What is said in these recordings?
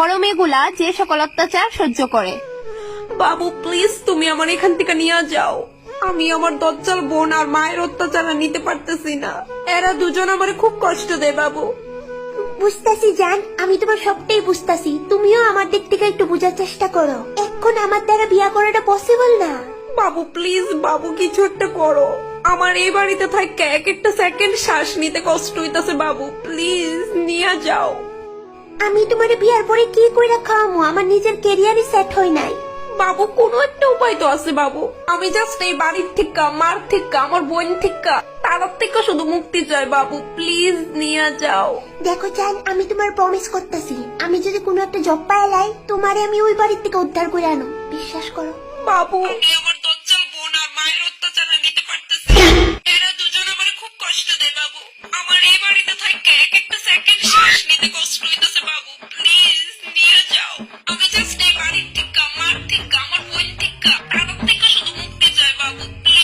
বড় মেয়েগুলা যে সকল অত্যাচার সহ্য করে। বাবু প্লিজ তুমি আমার এখান থেকে নিয়ে যাও। আমি আমার দজ্জাল বোন আর মায়ের অত্যাচার আর নিতে পারতেছি না। এরা দুজন আমারে খুব কষ্ট দেয় বাবু। বুঝতাছি জান, আমি তোমার সবটাই বুঝতাছি। তুমিও আমার দিক থেকে একটু বোঝার চেষ্টা করো। এখন আমার দ্বারা বিয়া করাটা পসিবল না। বাবু প্লিজ, বাবু কিছু একটা করো। আমার এই বাড়িতে থাকতে এক একটা সেকেন্ড শ্বাস নিতে কষ্ট হইতাছে। বাবু প্লিজ নিয়ে যাও। আমি তোমার বিয়ার পরে কি কইরা খাওয়ামু? আমার নিজের ক্যারিয়ারই সেট হয় নাই। বাবু কোনো একটা উপায় তো আছে বাবু। আমি জাস্ট এই বাড়ির থেকে, মার থেকে, আমার বোন থেকে, তার থেকে শুধু মুক্তি চাই। বাবু প্লিজ নিয়ে যাও। দেখো জান, আমি তোমার প্রমিস করতেছি, আমি যদি কোনো একটা জব পাইলাই তোমারে আমি ওই বাড়ির থেকে উদ্ধার করে আনো। বিশ্বাস করো বাবু। আমি আমার দজ্জাল বোন আর মায়ের অত্যাচার নিতে পারতেছি। এরা দুজন আমারে খুব কষ্ট দেয় বাবু। আমার এই বাড়িতে থাকতে এক একটা সেকেন্ড শ্বাস নিতে কষ্ট হইতাছে। বাবু প্লিজ নিয়ে যাও। আমি জাস্ট এই বাড়ির থেকে, মার থেকে, আমার বোন থেকে, তার থেকে শুধু মুক্তি চাই। বাবু প্লিজ।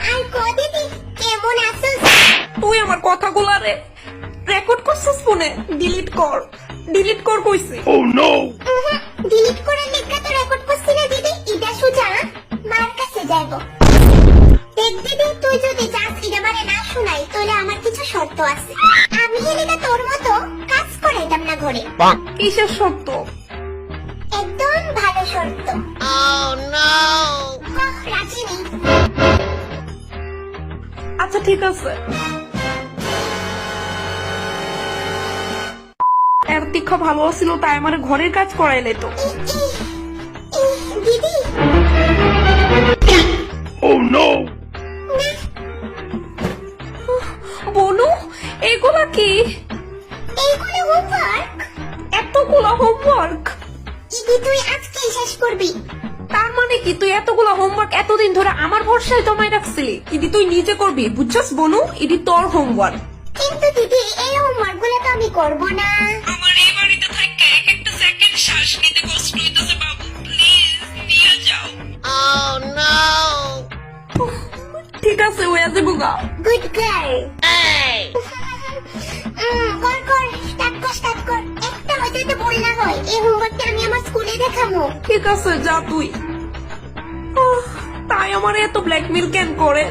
আই গো দিদি, কেমন আছো? তুই আমার কথাগুলা রেকর্ড করছিস ফোনে? ডিলিট কর, ডিলিট কর কইছি। ডিলিট করে লেখা তো রেকর্ড করছি না দিদি। এটা সুজা মার কাছে যাইবো। দেখ দিদি, তুই যদি চাস এটা মানে না শুনাই, তাহলে আমার কিছু শর্ত আছে। আমি হেলিটা তোর মতো কাজ করাইতাম না ঘরে। কিসের সত্য? একদম ভালো শর্ত। রাজি নেই? আচ্ছা ঠিক আছে। এর তীক্ষ্ণ ভালো ছিল তাই আমার ঘরের কাজ করাইলে তো। দিদি বনু, এগুলা কি? এইগুলো হোমওয়ার্ক। এতগুলা হোমওয়ার্ক? দিদি তুই আজকেই শেষ করবি। তার মানে কি তুই এতগুলা হোমওয়ার্ক এতদিন ধরে আমার ভরসায় তোমায় রাখছিলি? ইদি তুই নিজে করবি, বুঝছস বনু? ইদি তোর হোমওয়ার্ক। কিন্তু দিদি এই হোমওয়ার্ক গুলো তো আমি করবো না। আমার এই বাড়িতে থাকতে এক একটা সেকেন্ড শ্বাস নিতে কষ্ট হইতেছে। বাবু প্লিজ নিয়ে যাও। ঠিক আছে, ওই আছে বুগা। Good girl. কর কর, স্টার্ট কর। একটা হয়তো তো বল না হয়, এই হোমওয়ার্কটা আমি আমার স্কুলে দেখাবো। ঠিক আছে যা তুই। তাই আমার এত ব্ল্যাকমেল কেন করে?